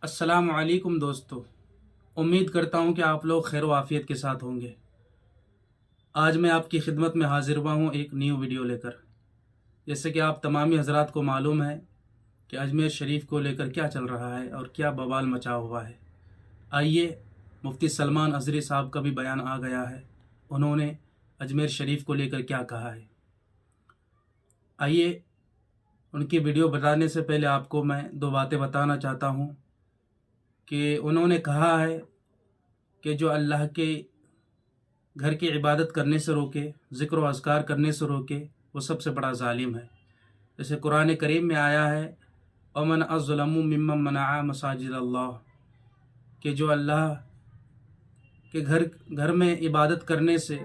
السلام علیکم دوستو، امید کرتا ہوں کہ آپ لوگ خیر و عافیت کے ساتھ ہوں گے۔ آج میں آپ کی خدمت میں حاضر ہوا ہوں ایک نیو ویڈیو لے کر۔ جیسے کہ آپ تمامی حضرات کو معلوم ہے کہ اجمیر شریف کو لے کر کیا چل رہا ہے اور کیا بوال مچا ہوا ہے۔ آئیے، مفتی سلمان ازہری صاحب کا بھی بیان آ گیا ہے، انہوں نے اجمیر شریف کو لے کر کیا کہا ہے۔ آئیے، ان کی ویڈیو بتانے سے پہلے آپ کو میں دو باتیں بتانا چاہتا ہوں کہ انہوں نے کہا ہے کہ جو اللہ کے گھر کی عبادت کرنے سے روکے، ذکر و اذکار کرنے سے روکے، وہ سب سے بڑا ظالم ہے۔ جیسے قرآن کریم میں آیا ہے وَمَنْ أَظْلَمُ مِمَّنْ مَنَعَ مَسَاجِدَ اللَّهِ، کہ جو اللہ کے گھر میں عبادت کرنے سے،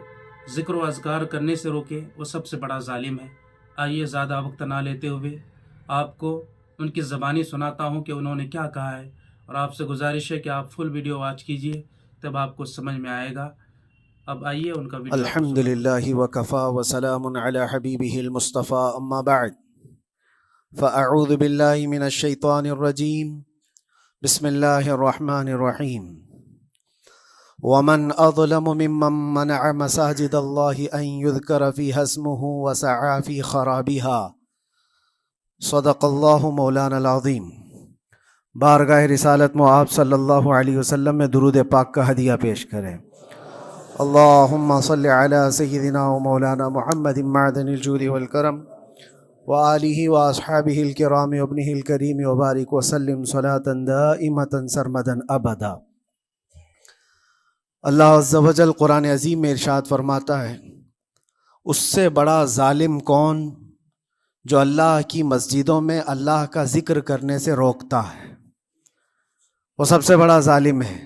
ذکر و اذکار کرنے سے روکے، وہ سب سے بڑا ظالم ہے۔ آئیے، زیادہ وقت نہ لیتے ہوئے آپ کو ان کی زبانی سناتا ہوں کہ انہوں نے کیا کہا ہے، اور آپ سے گزارش ہے کہ آپ فل ویڈیو واچ کیجئے، تب آپ کو سمجھ میں آئے گا۔ اب آئیے ان کا ویڈیو آپ کو الحمد للہ وکفا وسلام علی حبیبہ المصطفیٰ اما بعد فاعوذ باللہ من الشیطان الرجیم بسم اللہ الرحمن الرحیم ومن اظلم ممن منع مساجد اللہ ان یذکر فیہا اسمہ وسعی فی خرابها صدق اللہ مولانا العظیم۔ بارگاہ رسالت مآب صلی اللہ علیہ وسلم میں درود پاک کا ہدیہ پیش کریں۔ اللہم صلی علی سیدنا و مولانا محمد معدن الجود والکرم وآلہ واصحابہ الکرام وابنہ الکریم وبارک وسلم صلاة دائمة سرمدا ابدا۔ اللہ عز و جل قرآن عظیم میں ارشاد فرماتا ہے، اس سے بڑا ظالم کون جو اللہ کی مسجدوں میں اللہ کا ذکر کرنے سے روکتا ہے، وہ سب سے بڑا ظالم ہے۔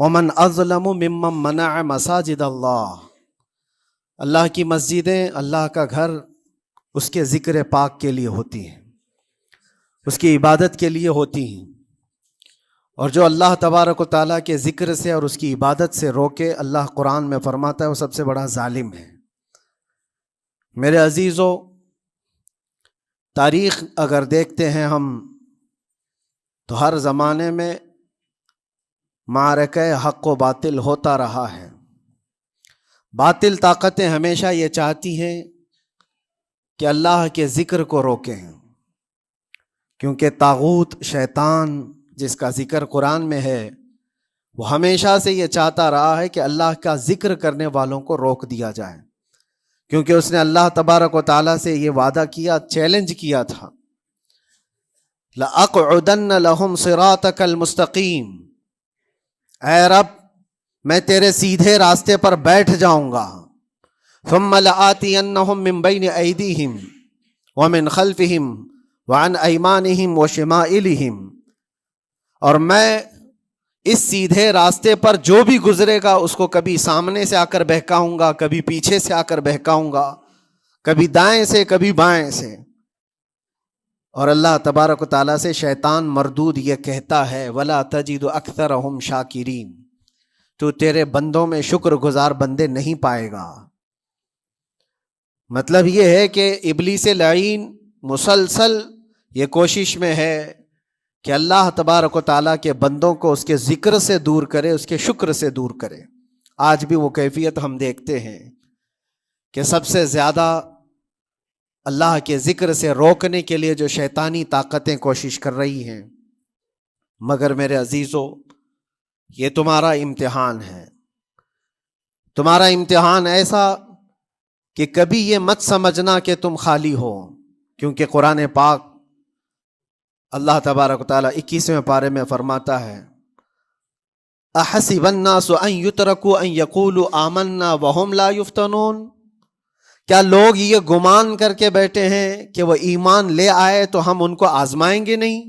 ومن اظلم ممن منع مساجد اللہ، اللہ کی مسجدیں، اللہ کا گھر اس کے ذکر پاک کے لیے ہوتی ہیں، اس کی عبادت کے لیے ہوتی ہیں، اور جو اللہ تبارک و تعالیٰ کے ذکر سے اور اس کی عبادت سے روکے، اللہ قرآن میں فرماتا ہے وہ سب سے بڑا ظالم ہے۔ میرے عزیزو، تاریخ اگر دیکھتے ہیں ہم تو ہر زمانے میں معرکہ حق و باطل ہوتا رہا ہے۔ باطل طاقتیں ہمیشہ یہ چاہتی ہیں کہ اللہ کے ذکر کو روکیں، کیونکہ طاغوت شیطان جس کا ذکر قرآن میں ہے، وہ ہمیشہ سے یہ چاہتا رہا ہے کہ اللہ کا ذکر کرنے والوں کو روک دیا جائے، کیونکہ اس نے اللہ تبارک و تعالیٰ سے یہ وعدہ کیا، چیلنج کیا تھا، لَأَقْعُدَنَّ لَهُمْ صِرَاطَكَ الْمُسْتَقِيمَ، اے رب میں تیرے سیدھے راستے پر بیٹھ جاؤں گا، ثُمَّ لَآتِيَنَّهُمْ مِنْ بَيْنِ أَيْدِيهِمْ وَمِنْ خَلْفِهِمْ وَعَنْ أَيْمَانِهِمْ وَشِمَائِلِهِمْ، اور میں اس سیدھے راستے پر جو بھی گزرے گا اس کو کبھی سامنے سے آ کر بہکاؤں گا، کبھی پیچھے سے آ کر بہکاؤں گا، کبھی دائیں سے کبھی بائیں سے۔ اور اللہ تبارک و تعالیٰ سے شیطان مردود یہ کہتا ہے، وَلَا تَجِدُ أَكْثَرَهُمْ شَاكِرِينَ، تو تیرے بندوں میں شکر گزار بندے نہیں پائے گا۔ مطلب یہ ہے کہ ابلیس لعین مسلسل یہ کوشش میں ہے کہ اللہ تبارک و تعالیٰ کے بندوں کو اس کے ذکر سے دور کرے، اس کے شکر سے دور کرے۔ آج بھی وہ کیفیت ہم دیکھتے ہیں کہ سب سے زیادہ اللہ کے ذکر سے روکنے کے لیے جو شیطانی طاقتیں کوشش کر رہی ہیں، مگر میرے عزیزو، یہ تمہارا امتحان ہے، تمہارا امتحان ایسا کہ کبھی یہ مت سمجھنا کہ تم خالی ہو، کیونکہ قرآن پاک اللہ تبارک و تعالیٰ 21ویں پارے میں فرماتا ہے، احسب الناس ان یترکوا ان یقولوا آمنا وہم لا یفتنون، کیا لوگ یہ گمان کر کے بیٹھے ہیں کہ وہ ایمان لے آئے تو ہم ان کو آزمائیں گے نہیں،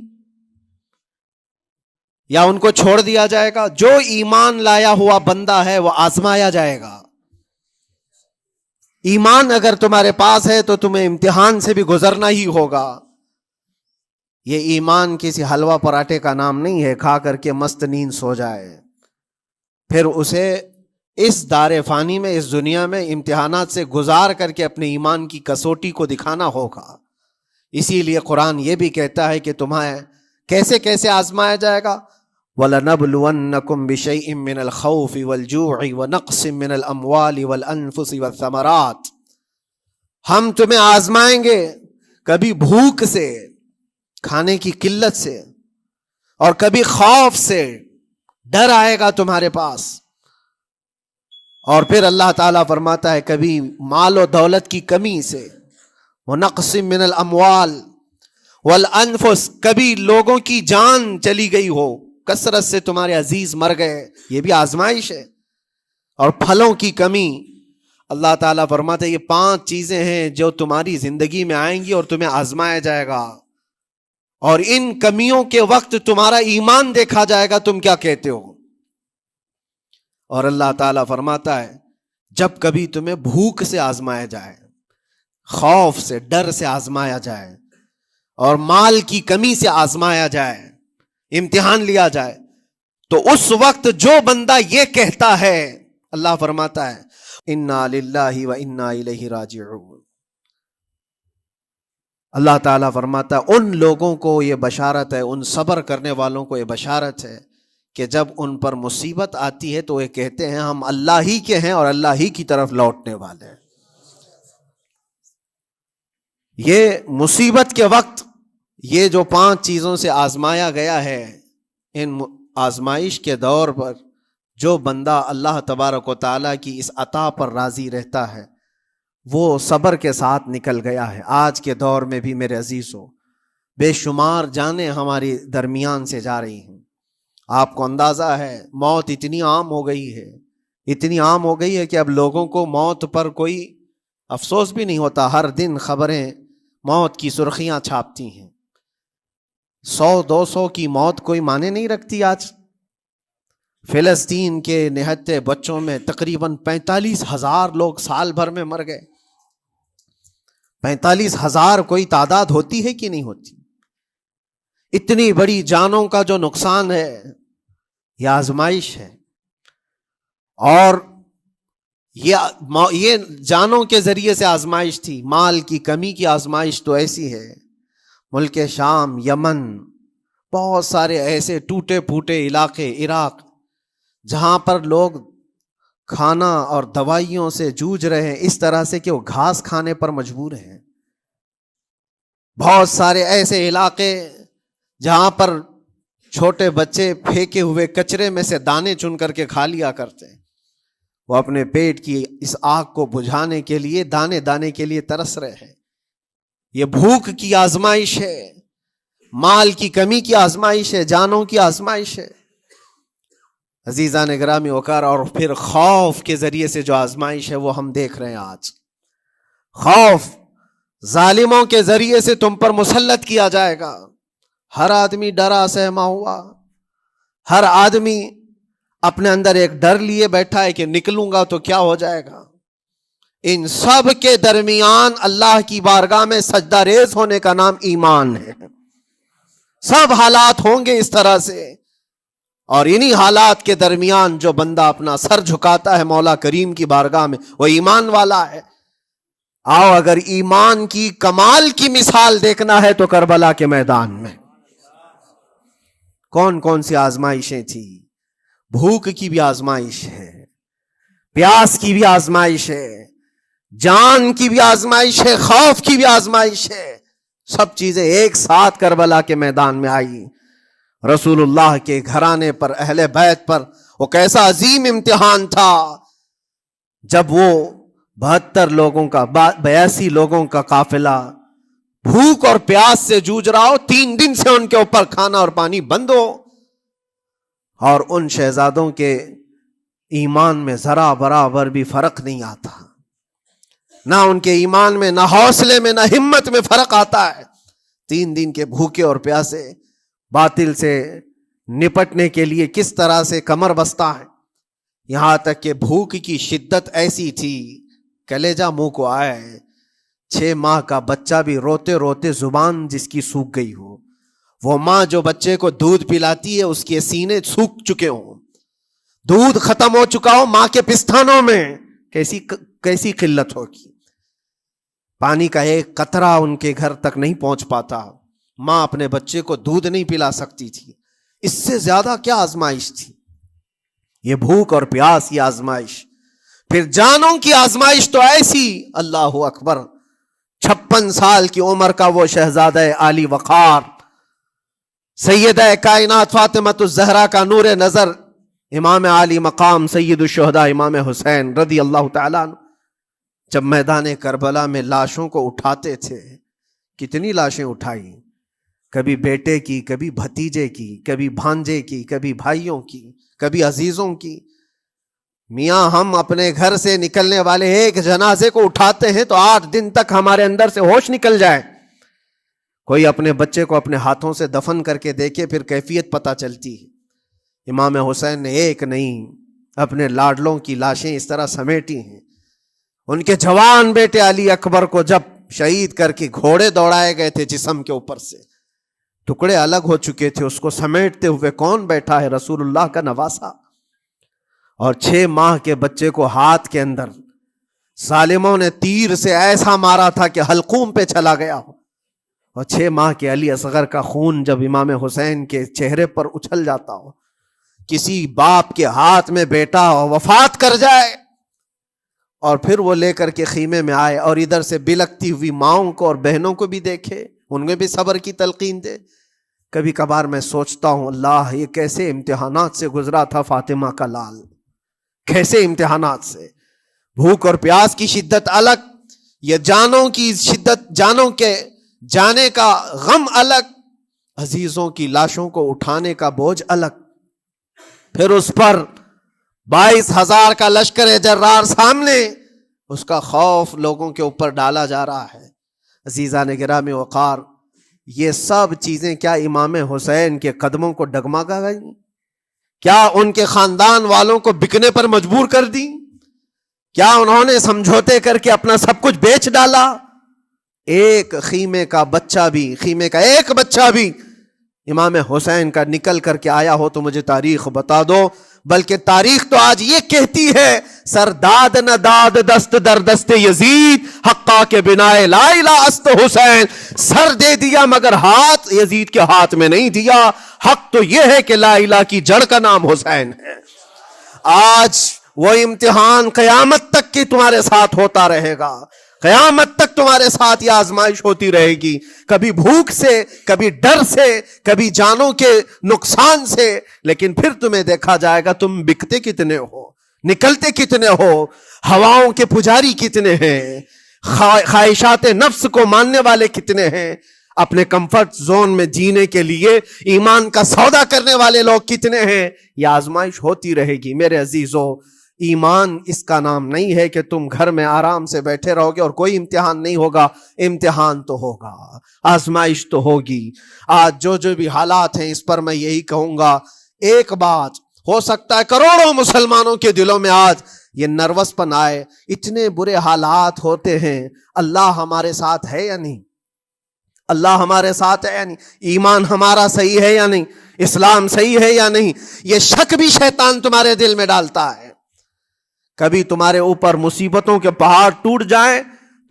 یا ان کو چھوڑ دیا جائے گا؟ جو ایمان لایا ہوا بندہ ہے وہ آزمایا جائے گا۔ ایمان اگر تمہارے پاس ہے تو تمہیں امتحان سے بھی گزرنا ہی ہوگا۔ یہ ایمان کسی حلوہ پراٹھے کا نام نہیں ہے، کھا کر کے مست نیند سو جائے، پھر اسے اس دار فانی میں، اس دنیا میں امتحانات سے گزار کر کے اپنے ایمان کی کسوٹی کو دکھانا ہوگا۔ اسی لیے قرآن یہ بھی کہتا ہے کہ تمہیں کیسے کیسے آزمایا جائے گا؟ وَلَنَبْلُوَنَّكُمْ بِشَيْءٍ مِّنَ الْخَوْفِ وَالْجُوعِ وَنَقْصٍ مِّنَ الْأَمْوَالِ وَالْأَنفُسِ وَالثَّمَرَاتِ، ہم تمہیں آزمائیں گے کبھی بھوک سے، کھانے کی قلت سے، اور کبھی خوف سے، ڈر آئے گا تمہارے پاس، اور پھر اللہ تعالیٰ فرماتا ہے کبھی مال و دولت کی کمی سے، وَنَقْصٍ مِّنَ الْأَمْوَالِ وَالْأَنفُسِ، کبھی لوگوں کی جان چلی گئی ہو، کثرت سے تمہارے عزیز مر گئے، یہ بھی آزمائش ہے، اور پھلوں کی کمی۔ اللہ تعالیٰ فرماتے ہیں یہ 5 چیزیں ہیں جو تمہاری زندگی میں آئیں گی اور تمہیں آزمایا جائے گا، اور ان کمیوں کے وقت تمہارا ایمان دیکھا جائے گا تم کیا کہتے ہو۔ اور اللہ تعالیٰ فرماتا ہے جب کبھی تمہیں بھوک سے آزمایا جائے، خوف سے، ڈر سے آزمایا جائے، اور مال کی کمی سے آزمایا جائے، امتحان لیا جائے، تو اس وقت جو بندہ یہ کہتا ہے، اللہ فرماتا ہے انا للہ و انا الیہ راجعون، اللہ تعالیٰ فرماتا ہے ان لوگوں کو یہ بشارت ہے، ان صبر کرنے والوں کو یہ بشارت ہے کہ جب ان پر مصیبت آتی ہے تو یہ کہتے ہیں ہم اللہ ہی کے ہیں اور اللہ ہی کی طرف لوٹنے والے ہیں۔ یہ مصیبت کے وقت یہ جو 5 چیزوں سے آزمایا گیا ہے، ان آزمائش کے دور پر جو بندہ اللہ تبارک و تعالیٰ کی اس عطا پر راضی رہتا ہے وہ صبر کے ساتھ نکل گیا ہے۔ آج کے دور میں بھی میرے عزیزو بے شمار جانیں ہماری درمیان سے جا رہی ہیں۔ آپ کو اندازہ ہے موت اتنی عام ہو گئی ہے، اتنی عام ہو گئی ہے کہ اب لوگوں کو موت پر کوئی افسوس بھی نہیں ہوتا۔ ہر دن خبریں موت کی سرخیاں چھاپتی ہیں، 100-200 کی موت کوئی معنی نہیں رکھتی۔ آج فلسطین کے نہتے بچوں میں تقریباً 45,000 لوگ سال بھر میں مر گئے۔ 45,000 کوئی تعداد ہوتی ہے کہ نہیں ہوتی؟ اتنی بڑی جانوں کا جو نقصان ہے یہ آزمائش ہے، اور یہ جانوں کے ذریعے سے آزمائش تھی۔ مال کی کمی کی آزمائش تو ایسی ہے، ملک شام، یمن، بہت سارے ایسے ٹوٹے پھوٹے علاقے، عراق، جہاں پر لوگ کھانا اور دوائیوں سے جوجھ رہے ہیں اس طرح سے کہ وہ گھاس کھانے پر مجبور ہیں۔ بہت سارے ایسے علاقے جہاں پر چھوٹے بچے پھینکے ہوئے کچرے میں سے دانے چن کر کے کھا لیا کرتے ہیں، وہ اپنے پیٹ کی اس آگ کو بجھانے کے لیے دانے دانے کے لیے ترس رہے ہیں۔ یہ بھوک کی آزمائش ہے، مال کی کمی کی آزمائش ہے، جانوں کی آزمائش ہے عزیزان گرامی وقار۔ اور پھر خوف کے ذریعے سے جو آزمائش ہے وہ ہم دیکھ رہے ہیں آج۔ خوف ظالموں کے ذریعے سے تم پر مسلط کیا جائے گا۔ ہر آدمی ڈرا سہما ہوا، ہر آدمی اپنے اندر ایک ڈر لیے بیٹھا ہے کہ نکلوں گا تو کیا ہو جائے گا۔ ان سب کے درمیان اللہ کی بارگاہ میں سجدہ ریز ہونے کا نام ایمان ہے۔ سب حالات ہوں گے اس طرح سے، اور انہی حالات کے درمیان جو بندہ اپنا سر جھکاتا ہے مولا کریم کی بارگاہ میں وہ ایمان والا ہے۔ آؤ اگر ایمان کی کمال کی مثال دیکھنا ہے تو کربلا کے میدان میں کون کون سی آزمائشیں تھیں۔ بھوک کی بھی آزمائش ہے، پیاس کی بھی آزمائش ہے، جان کی بھی آزمائش ہے، خوف کی بھی آزمائش ہے۔ سب چیزیں ایک ساتھ کربلا کے میدان میں آئی۔ رسول اللہ کے گھرانے پر، اہل بیت پر وہ کیسا عظیم امتحان تھا جب وہ 72 لوگوں کا 82 لوگوں کا قافلہ بھوک اور پیاس سے جوجھ رہا ہو، 3 دن سے ان کے اوپر کھانا اور پانی بند ہو، اور ان شہزادوں کے ایمان میں ذرا برابر بھی فرق نہیں آتا، نہ ان کے ایمان میں، نہ حوصلے میں، نہ ہمت میں فرق آتا ہے۔ 3 دن کے بھوکے اور پیاسے باطل سے نپٹنے کے لیے کس طرح سے کمر بستہ ہے، یہاں تک کہ بھوک کی شدت ایسی تھی کلیجہ منہ کو آئے، 6 ماہ کا بچہ بھی روتے روتے زبان جس کی سوکھ گئی ہو، وہ ماں جو بچے کو دودھ پلاتی ہے اس کے سینے سوکھ چکے ہوں، دودھ ختم ہو چکا ہو، ماں کے پستانوں میں کیسی قلت ہوگی، پانی کا ایک قطرہ ان کے گھر تک نہیں پہنچ پاتا، ماں اپنے بچے کو دودھ نہیں پلا سکتی تھی، اس سے زیادہ کیا آزمائش تھی؟ یہ بھوک اور پیاس، یہ آزمائش. پھر جانوں کی آزمائش تو ایسی، اللہ اکبر، 56 سال کی عمر کا وہ شہزادہ عالی وقار، سیدہ کائنات فاطمۃ الزہرا کا نور نظر، امام عالی مقام سید الشہداء امام حسین رضی اللہ تعالیٰ عنہ، جب میدان کربلا میں لاشوں کو اٹھاتے تھے، کتنی لاشیں اٹھائی، کبھی بیٹے کی، کبھی بھتیجے کی، کبھی بھانجے کی، کبھی بھائیوں کی، کبھی عزیزوں کی. میاں ہم اپنے گھر سے نکلنے والے ایک جنازے کو اٹھاتے ہیں تو 8 دن تک ہمارے اندر سے ہوش نکل جائے. کوئی اپنے بچے کو اپنے ہاتھوں سے دفن کر کے دیکھے، پھر کیفیت پتہ چلتی ہے. امام حسین نے ایک نہیں اپنے لاڈلوں کی لاشیں اس طرح سمیٹی ہیں. ان کے جوان بیٹے علی اکبر کو جب شہید کر کے گھوڑے دوڑائے گئے تھے جسم کے اوپر سے، ٹکڑے الگ ہو چکے تھے، اس کو سمیٹتے ہوئے کون بیٹھا ہے؟ رسول اللہ کا نواسا. اور 6 ماہ کے بچے کو ہاتھ کے اندر ظالموں نے تیر سے ایسا مارا تھا کہ حلقوم پہ چلا گیا ہو. اور 6 ماہ کے علی اصغر کا خون جب امام حسین کے چہرے پر اچھل جاتا ہو، کسی باپ کے ہاتھ میں بیٹا وفات کر جائے اور پھر وہ لے کر کے خیمے میں آئے اور ادھر سے بلکتی ہوئی ماؤں کو اور بہنوں کو بھی دیکھے، ان میں بھی صبر کی تلقین دے. کبھی کبھار میں سوچتا ہوں اللہ یہ کیسے امتحانات سے گزرا تھا فاطمہ کا لال، کیسے امتحانات سے. بھوک اور پیاس کی شدت الگ، یہ جانوں کی شدت، جانوں کے جانے کا غم الگ، عزیزوں کی لاشوں کو اٹھانے کا بوجھ الگ. پھر اس پر 22,000 کا لشکر جرار سامنے، اس کا خوف لوگوں کے اوپر ڈالا جا رہا ہے. عزیزان گرامی وقار، یہ سب چیزیں کیا امام حسین کے قدموں کو ڈگمگا گئیں؟ کیا ان کے خاندان والوں کو بکنے پر مجبور کر دی؟ کیا انہوں نے سمجھوتے کر کے اپنا سب کچھ بیچ ڈالا؟ ایک خیمے کا بچہ بھی، خیمے کا ایک بچہ بھی امام حسین کا نکل کر کے آیا ہو تو مجھے تاریخ بتا دو. بلکہ تاریخ تو آج یہ کہتی ہے، سر داد نہ داد دست در دست یزید، حقا کے بنا لا الہ است حسین. سر دے دیا مگر ہاتھ یزید کے ہاتھ میں نہیں دیا. حق تو یہ ہے کہ لا الہ کی جڑ کا نام حسین ہے. آج وہ امتحان قیامت تک کی تمہارے ساتھ ہوتا رہے گا، قیامت تک تمہارے ساتھ یہ آزمائش ہوتی رہے گی، کبھی بھوک سے، کبھی ڈر سے، کبھی جانوں کے نقصان سے. لیکن پھر تمہیں دیکھا جائے گا تم بکتے کتنے ہو، نکلتے کتنے ہو، ہواؤں کے پجاری کتنے ہیں، خواہشات نفس کو ماننے والے کتنے ہیں، اپنے کمفرٹ زون میں جینے کے لیے ایمان کا سودا کرنے والے لوگ کتنے ہیں. یہ آزمائش ہوتی رہے گی. میرے عزیزو، ایمان اس کا نام نہیں ہے کہ تم گھر میں آرام سے بیٹھے رہو گے اور کوئی امتحان نہیں ہوگا. امتحان تو ہوگا، آزمائش تو ہوگی. آج جو بھی حالات ہیں اس پر میں یہی کہوں گا، ایک بات ہو سکتا ہے کروڑوں مسلمانوں کے دلوں میں آج یہ نروس پن آئے، اتنے برے حالات ہوتے ہیں، اللہ ہمارے ساتھ ہے یا نہیں؟ اللہ ہمارے ساتھ ہے یا نہیں؟ ایمان ہمارا صحیح ہے یا نہیں؟ اسلام صحیح ہے یا نہیں؟ یہ شک بھی شیطان تمہارے دل میں ڈالتا ہے. کبھی تمہارے اوپر مصیبتوں کے پہاڑ ٹوٹ جائیں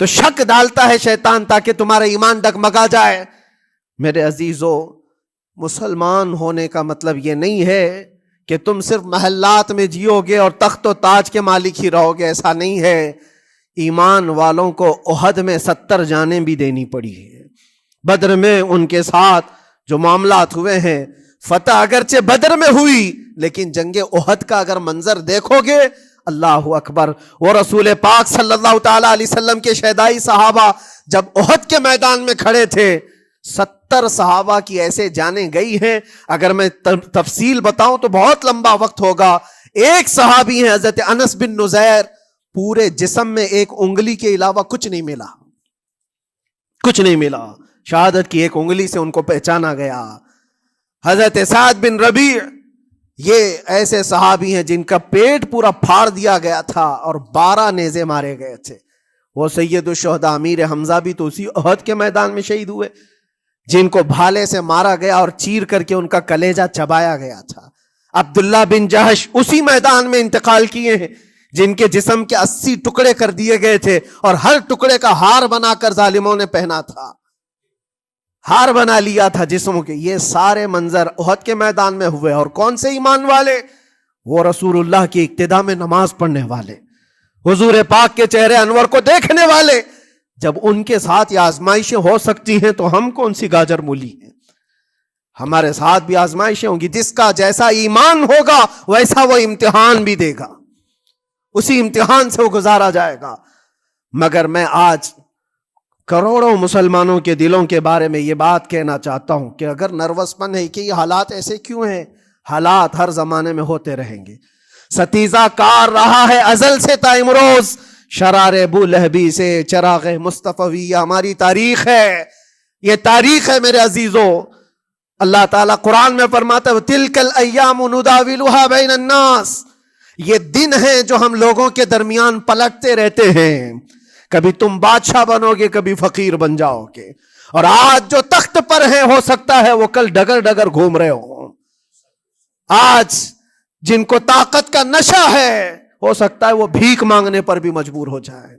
تو شک ڈالتا ہے شیطان تاکہ تمہارا ایمان ڈگمگا جائے. میرے عزیزو، مسلمان ہونے کا مطلب یہ نہیں ہے کہ تم صرف محلات میں جیو گے اور تخت و تاج کے مالک ہی رہو گے. ایسا نہیں ہے. ایمان والوں کو احد میں 70 جانیں بھی دینی پڑی ہے. بدر میں ان کے ساتھ جو معاملات ہوئے ہیں، فتح اگرچہ بدر میں ہوئی لیکن جنگ احد کا اگر منظر دیکھو گے، اللہ اکبر. وہ رسول پاک صلی اللہ تعالی علیہ وسلم کے شہدائی صحابہ جب احد کے میدان میں کھڑے تھے، 70 صحابہ کی ایسے جانیں گئی ہیں. اگر میں تفصیل بتاؤں تو بہت لمبا وقت ہوگا. ایک صحابی ہیں حضرت انس بن نزیر، پورے جسم میں ایک انگلی کے علاوہ کچھ نہیں ملا، کچھ نہیں ملا. شہادت کی ایک انگلی سے ان کو پہچانا گیا. حضرت سعد بن ربیع، یہ ایسے صحابی ہیں جن کا پیٹ پورا پھاڑ دیا گیا تھا اور 12 نیزے مارے گئے تھے. وہ سید الشہداء امیر حمزہ بھی تو اسی احد کے میدان میں شہید ہوئے، جن کو بھالے سے مارا گیا اور چیر کر کے ان کا کلیجہ چبایا گیا تھا. عبداللہ بن جہش اسی میدان میں انتقال کیے ہیں، جن کے جسم کے 80 ٹکڑے کر دیے گئے تھے اور ہر ٹکڑے کا ہار بنا کر ظالموں نے پہنا تھا. ہار بنا لیا تھا جسموں کے. یہ سارے منظر احد کے میدان میں ہوئے. اور کون سے ایمان والے؟ وہ رسول اللہ کی اقتداء میں نماز پڑھنے والے, حضور پاک کے چہرے انور کو دیکھنے والے. جب ان کے ساتھ یہ آزمائشیں ہو سکتی ہیں تو ہم کون سی گاجر مولی ہیں؟ ہمارے ساتھ بھی آزمائشیں ہوں گی. جس کا جیسا ایمان ہوگا ویسا وہ امتحان بھی دے گا, اسی امتحان سے وہ گزارا جائے گا. مگر میں آج کروڑوں مسلمانوں کے دلوں کے بارے میں یہ بات کہنا چاہتا ہوں کہ اگر نروس پن ہے کہ یہ حالات ایسے کیوں ہیں, حالات ہر زمانے میں ہوتے رہیں گے. ستیزہ کار رہا ہے ازل سے تا امروز, شرار ابو لہبی سے چراغ مصطفی. ہماری تاریخ ہے, یہ تاریخ ہے میرے عزیزوں. اللہ تعالیٰ قرآن میں فرماتا ہے تِلْكَ الْأَيَّامُ نُدَاوِلُهَا بَيْنَ النَّاسِ. یہ دن ہیں جو ہم لوگوں کے درمیان پلٹتے رہتے ہیں. کبھی تم بادشاہ بنو گے, کبھی فقیر بن جاؤ گے. اور آج جو تخت پر ہیں ہو سکتا ہے وہ کل ڈگر ڈگر گھوم رہے ہوں. آج جن کو طاقت کا نشہ ہے ہو سکتا ہے وہ بھیک مانگنے پر بھی مجبور ہو جائے.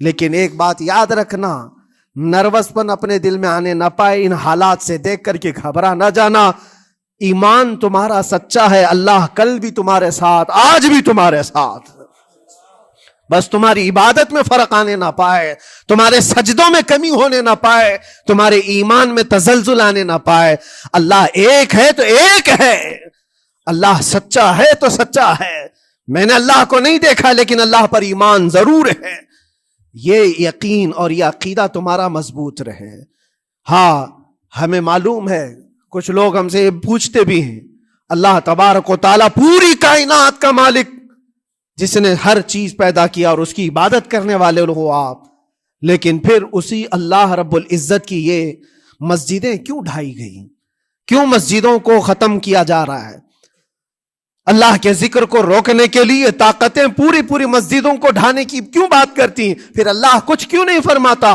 لیکن ایک بات یاد رکھنا, نروس پن اپنے دل میں آنے نہ پائے. ان حالات سے دیکھ کر کے گھبرا نہ جانا. ایمان تمہارا سچا ہے, اللہ کل بھی تمہارے ساتھ, آج بھی تمہارے ساتھ. بس تمہاری عبادت میں فرق آنے نہ پائے, تمہارے سجدوں میں کمی ہونے نہ پائے, تمہارے ایمان میں تزلزل آنے نہ پائے. اللہ ایک ہے تو ایک ہے, اللہ سچا ہے تو سچا ہے. میں نے اللہ کو نہیں دیکھا لیکن اللہ پر ایمان ضرور ہے. یہ یقین اور یہ عقیدہ تمہارا مضبوط رہے. ہاں ہمیں معلوم ہے, کچھ لوگ ہم سے پوچھتے بھی ہیں, اللہ تبارک و تعالیٰ پوری کائنات کا مالک جس نے ہر چیز پیدا کیا اور اس کی عبادت کرنے والے ہو آپ, لیکن پھر اسی اللہ رب العزت کی یہ مسجدیں کیوں ڈھائی گئی, کیوں مسجدوں کو ختم کیا جا رہا ہے؟ اللہ کے ذکر کو روکنے کے لیے طاقتیں پوری مسجدوں کو ڈھانے کی کیوں بات کرتی ہیں؟ پھر اللہ کچھ کیوں نہیں فرماتا؟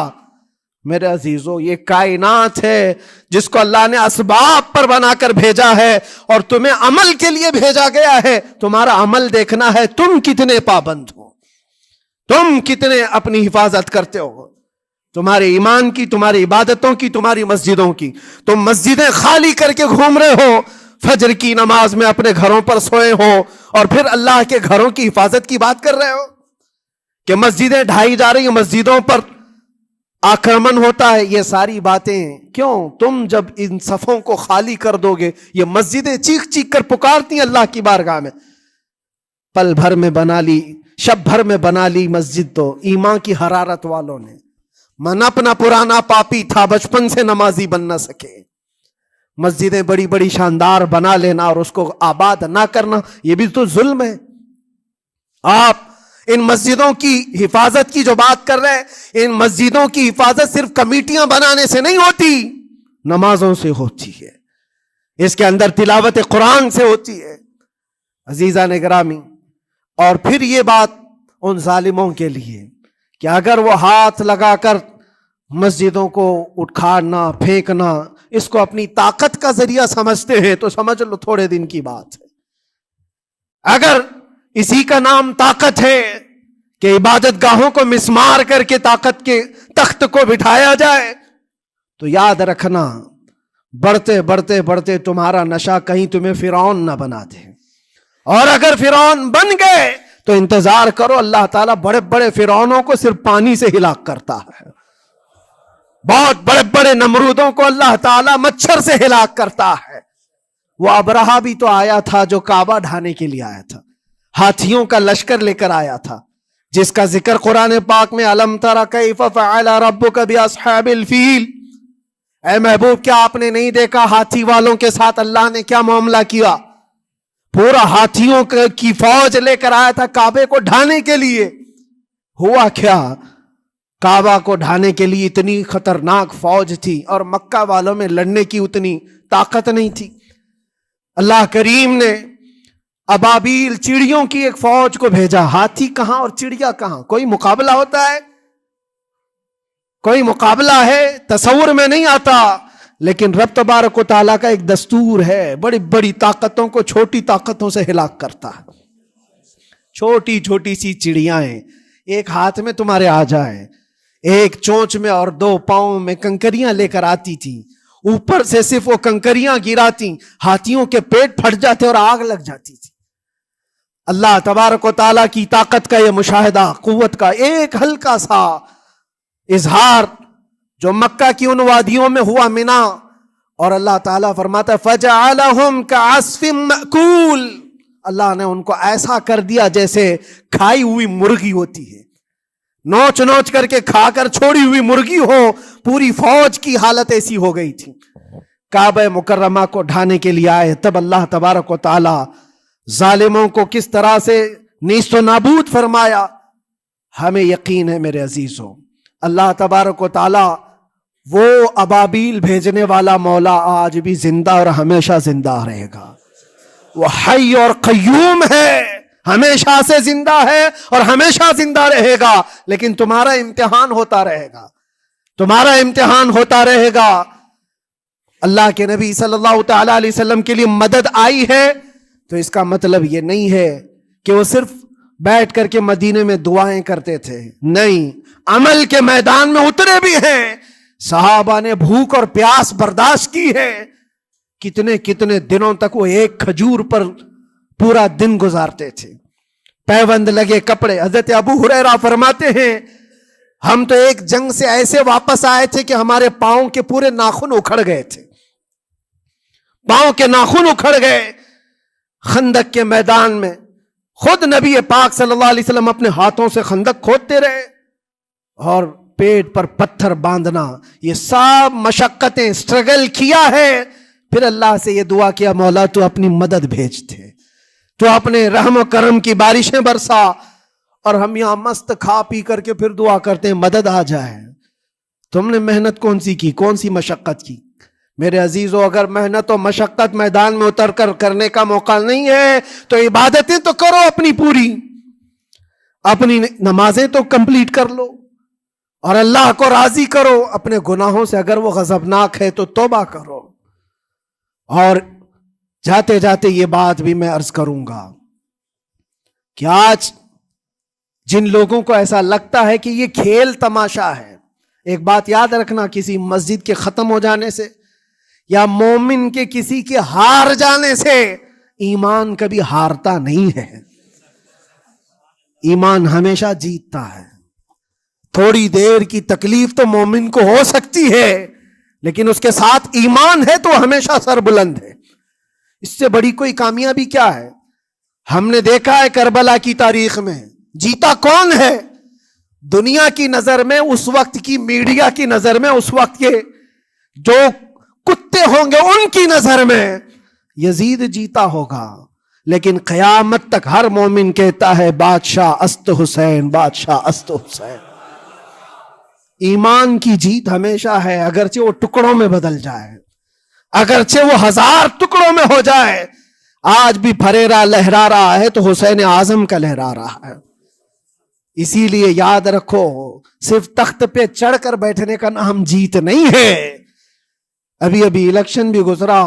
میرے عزیزو, یہ کائنات ہے جس کو اللہ نے اسباب پر بنا کر بھیجا ہے اور تمہیں عمل کے لیے بھیجا گیا ہے. تمہارا عمل دیکھنا ہے, تم کتنے پابند ہو, تم کتنے اپنی حفاظت کرتے ہو, تمہارے ایمان کی, تمہاری عبادتوں کی, تمہاری مسجدوں کی. تم مسجدیں خالی کر کے گھوم رہے ہو, فجر کی نماز میں اپنے گھروں پر سوئے ہو اور پھر اللہ کے گھروں کی حفاظت کی بات کر رہے ہو کہ مسجدیں ڈھائی جا رہی ہیں, مسجدوں پر آکرمن ہوتا ہے. یہ ساری باتیں کیوں؟ تم جب ان صفوں کو خالی کر دو گے, یہ مسجدیں چیخ چیخ کر پکارتی ہیں اللہ کی بارگاہ میں. پل بھر میں بنا لی, شب بھر میں بنا لی مسجد تو ایمان کی حرارت والوں نے. من اپنا پرانا پاپی تھا, بچپن سے نمازی بن نہ سکے. مسجدیں بڑی بڑی شاندار بنا لینا اور اس کو آباد نہ کرنا, یہ بھی تو ظلم ہے. آپ ان مسجدوں کی حفاظت کی جو بات کر رہے ہیں, ان مسجدوں کی حفاظت صرف کمیٹیاں بنانے سے نہیں ہوتی, نمازوں سے ہوتی ہے, اس کے اندر تلاوت قرآن سے ہوتی ہے. عزیزان گرامی, اور پھر یہ بات ان ظالموں کے لیے کہ اگر وہ ہاتھ لگا کر مسجدوں کو اٹھانا پھینکنا اس کو اپنی طاقت کا ذریعہ سمجھتے ہیں تو سمجھ لو تھوڑے دن کی بات ہے. اگر اسی کا نام طاقت ہے کہ عبادت گاہوں کو مسمار کر کے طاقت کے تخت کو بٹھایا جائے, تو یاد رکھنا بڑھتے بڑھتے بڑھتے تمہارا نشہ کہیں تمہیں فرعون نہ بنا دے. اور اگر فرعون بن گئے تو انتظار کرو, اللہ تعالیٰ بڑے بڑے فرعونوں کو صرف پانی سے ہلاک کرتا ہے. بہت بڑے بڑے نمرودوں کو اللہ تعالیٰ مچھر سے ہلاک کرتا ہے. وہ ابرہہ بھی تو آیا تھا جو کعبہ ڈھانے کے لیے آیا تھا, ہاتھیوں کا لشکر لے کر آیا تھا, جس کا ذکر قرآن پاک میں الم تر کیف فعل ربک باصحاب الفیل. اے محبوب, کیا آپ نے نہیں دیکھا ہاتھی والوں کے ساتھ اللہ نے کیا معاملہ کیا؟ پورا ہاتھیوں کی فوج لے کر آیا تھا کعبے کو ڈھانے کے لیے. ہوا کیا؟ کعبہ کو ڈھانے کے لیے اتنی خطرناک فوج تھی اور مکہ والوں میں لڑنے کی اتنی طاقت نہیں تھی. اللہ کریم نے ابابیل چڑیوں کی ایک فوج کو بھیجا. ہاتھی کہاں اور چڑیا کہاں؟ کوئی مقابلہ ہوتا ہے؟ کوئی مقابلہ ہے؟ تصور میں نہیں آتا. لیکن رب تبارک و تعالیٰ کا ایک دستور ہے, بڑی بڑی طاقتوں کو چھوٹی طاقتوں سے ہلاک کرتا ہے. چھوٹی چھوٹی سی چڑیاں ایک ہاتھ میں تمہارے آ جائیں, ایک چونچ میں اور 2 پاؤں میں کنکریاں لے کر آتی تھی، اوپر سے صرف وہ کنکریاں گراتی، ہاتھیوں کے پیٹ پھٹ جاتے اور آگ لگ جاتی تھی۔ اللہ تبارک و تعالیٰ کی طاقت کا یہ مشاہدہ، قوت کا ایک ہلکا سا اظہار جو مکہ کی ان وادیوں میں ہوا، منا، اور اللہ تعالیٰ فرماتا ہے فَجَعَلَهُمْ كَعَصْفٍ مَأْكُولٍ، اللہ نے ان کو ایسا کر دیا جیسے کھائی ہوئی مرغی ہوتی ہے، نوچ نوچ کر کے کھا کر چھوڑی ہوئی مرغی ہو۔ پوری فوج کی حالت ایسی ہو گئی تھی۔ کعبہ مکرمہ کو ڈھانے کے لیے آئے، تب اللہ تبارک و تعالی ظالموں کو کس طرح سے نیست و نابود فرمایا۔ ہمیں یقین ہے میرے عزیزوں، اللہ تبارک و تعالی وہ ابابیل بھیجنے والا مولا آج بھی زندہ اور ہمیشہ زندہ رہے گا۔ وہ حی اور قیوم ہے، ہمیشہ سے زندہ ہے اور ہمیشہ زندہ رہے گا، لیکن تمہارا امتحان ہوتا رہے گا، تمہارا امتحان ہوتا رہے گا۔ اللہ کے نبی صلی اللہ تعالی علیہ وسلم کے لیے مدد آئی ہے تو اس کا مطلب یہ نہیں ہے کہ وہ صرف بیٹھ کر کے مدینے میں دعائیں کرتے تھے، نہیں، عمل کے میدان میں اترے بھی ہیں۔ صحابہ نے بھوک اور پیاس برداشت کی ہے، کتنے کتنے دنوں تک وہ ایک کھجور پر پورا دن گزارتے تھے، پیوند لگے کپڑے۔ حضرت ابو ہریرہ فرماتے ہیں ہم تو ایک جنگ سے ایسے واپس آئے تھے کہ ہمارے پاؤں کے پورے ناخن اکھڑ گئے تھے، پاؤں کے ناخن اکھڑ گئے۔ خندق کے میدان میں خود نبی پاک صلی اللہ علیہ وسلم اپنے ہاتھوں سے خندق کھودتے رہے، اور پیٹ پر پتھر باندھنا، یہ سب مشقتیں، اسٹرگل کیا ہے۔ پھر اللہ سے یہ دعا کیا مولا تو اپنی مدد بھیج دے، تو اپنے رحم و کرم کی بارشیں برسا۔ اور ہم یہاں مست کھا پی کر کے پھر دعا کرتے ہیں مدد آ جائے۔ تم نے محنت کون سی کی، کون سی مشقت کی؟ میرے عزیزو، اگر محنت و مشقت میدان میں اتر کر کرنے کا موقع نہیں ہے تو عبادتیں تو کرو اپنی پوری، اپنی نمازیں تو کمپلیٹ کر لو اور اللہ کو راضی کرو۔ اپنے گناہوں سے اگر وہ غضبناک ہے تو توبہ کرو۔ اور جاتے جاتے یہ بات بھی میں عرض کروں گا کہ آج جن لوگوں کو ایسا لگتا ہے کہ یہ کھیل تماشا ہے، ایک بات یاد رکھنا، کسی مسجد کے ختم ہو جانے سے یا مومن کے کسی کے ہار جانے سے ایمان کبھی ہارتا نہیں ہے، ایمان ہمیشہ جیتتا ہے۔ تھوڑی دیر کی تکلیف تو مومن کو ہو سکتی ہے، لیکن اس کے ساتھ ایمان ہے تو ہمیشہ سر بلند ہے۔ اس سے بڑی کوئی کامیابی کیا ہے؟ ہم نے دیکھا ہے کربلا کی تاریخ میں جیتا کون ہے؟ دنیا کی نظر میں، اس وقت کی میڈیا کی نظر میں، اس وقت کے جو کتے ہوں گے ان کی نظر میں یزید جیتا ہوگا، لیکن قیامت تک ہر مومن کہتا ہے بادشاہ است حسین، بادشاہ است حسین۔ ایمان کی جیت ہمیشہ ہے، اگرچہ وہ ٹکڑوں میں بدل جائے، اگرچہ وہ 1000 ٹکڑوں میں ہو جائے۔ آج بھی پھریرا لہرا رہا ہے تو حسین اعظم کا لہرا رہا ہے۔ اسی لیے یاد رکھو، صرف تخت پہ چڑھ کر بیٹھنے کا نام جیت نہیں ہے۔ ابھی الیکشن بھی گزرا،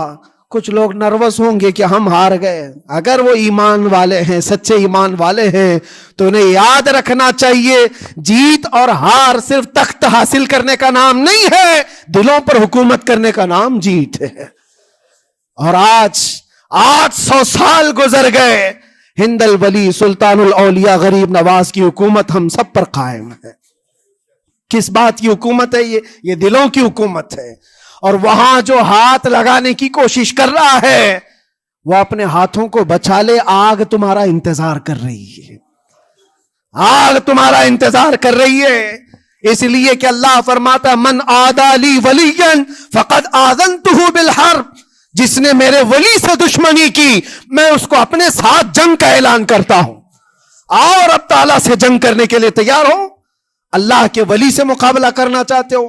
کچھ لوگ نروس ہوں گے کہ ہم ہار گئے۔ اگر وہ ایمان والے ہیں، سچے ایمان والے ہیں، تو انہیں یاد رکھنا چاہیے جیت اور ہار صرف تخت حاصل کرنے کا نام نہیں ہے، دلوں پر حکومت کرنے کا نام جیت ہے۔ اور آج 800 سال گزر گئے، ہند الولی سلطان الاولیاء غریب نواز کی حکومت ہم سب پر قائم ہے۔ کس بات کی حکومت ہے یہ دلوں کی حکومت ہے۔ اور وہاں جو ہاتھ لگانے کی کوشش کر رہا ہے وہ اپنے ہاتھوں کو بچا لے، آگ تمہارا انتظار کر رہی ہے، آگ تمہارا انتظار کر رہی ہے۔ اس لیے کہ اللہ فرماتا من عادی لی ولیا فقد آذنتہ بالحرب، جس نے میرے ولی سے دشمنی کی میں اس کو اپنے ساتھ جنگ کا اعلان کرتا ہوں۔ اور اب تعالیٰ سے جنگ کرنے کے لیے تیار ہو؟ اللہ کے ولی سے مقابلہ کرنا چاہتے ہو؟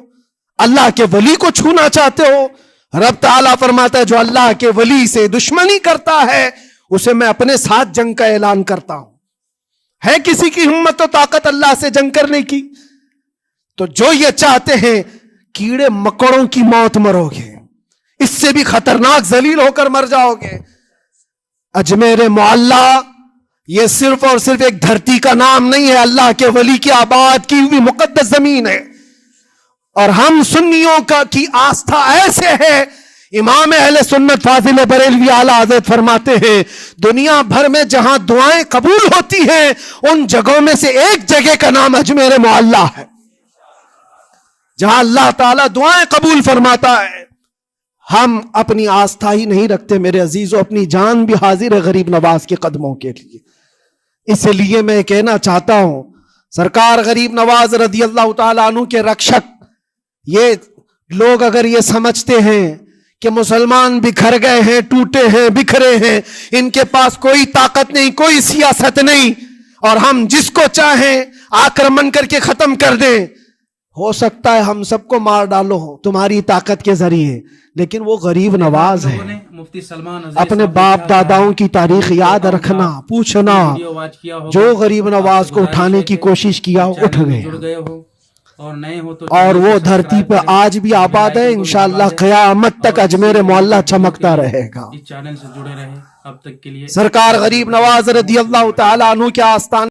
اللہ کے ولی کو چھونا چاہتے ہو؟ رب تعالیٰ فرماتا ہے جو اللہ کے ولی سے دشمنی کرتا ہے اسے میں اپنے ساتھ جنگ کا اعلان کرتا ہوں۔ ہے کسی کی ہمت و طاقت اللہ سے جنگ کرنے کی؟ تو جو یہ چاہتے ہیں کیڑے مکڑوں کی موت مرو گے، اس سے بھی خطرناک ذلیل ہو کر مر جاؤ گے۔ اجمیر معلیٰ یہ صرف اور صرف ایک دھرتی کا نام نہیں ہے، اللہ کے ولی کی آباد کی ہوئی مقدس زمین ہے۔ اور ہم سنیوں کی آستھا ایسے ہے، امام اہل سنت فاضل بریلوی اعلیٰ حضرت فرماتے ہیں دنیا بھر میں جہاں دعائیں قبول ہوتی ہیں ان جگہوں میں سے ایک جگہ کا نام اجمیر معلیٰ ہے، جہاں اللہ تعالیٰ دعائیں قبول فرماتا ہے۔ ہم اپنی آستھا ہی نہیں رکھتے میرے عزیزوں، اپنی جان بھی حاضر ہے غریب نواز کے قدموں کے لیے۔ اس لیے میں کہنا چاہتا ہوں سرکار غریب نواز رضی اللہ تعالیٰ عنہ کے رکشک، یہ لوگ اگر یہ سمجھتے ہیں کہ مسلمان بکھر گئے ہیں، ٹوٹے ہیں، بکھرے ہیں، ان کے پاس کوئی طاقت نہیں، کوئی سیاست نہیں، اور ہم جس کو چاہیں آکرمن کر کے ختم کر دیں، ہو سکتا ہے ہم سب کو مار ڈالو تمہاری طاقت کے ذریعے، لیکن وہ غریب نواز ہے۔ مفتی سلمان اپنے باپ داداؤں کی تاریخ یاد رکھنا، پوچھنا، جو غریب نواز کو اٹھانے کی کوشش کیا اٹھ گئے، اور وہ دھرتی پہ آج بھی آباد ہے، انشاءاللہ قیامت تک اجمیر معلیٰ چمکتا رہے گا۔ اس چینل سے جڑے رہے اب تک کے لیے۔ سرکار غریب نواز رضی اللہ تعالیٰ عنہ کے آستانے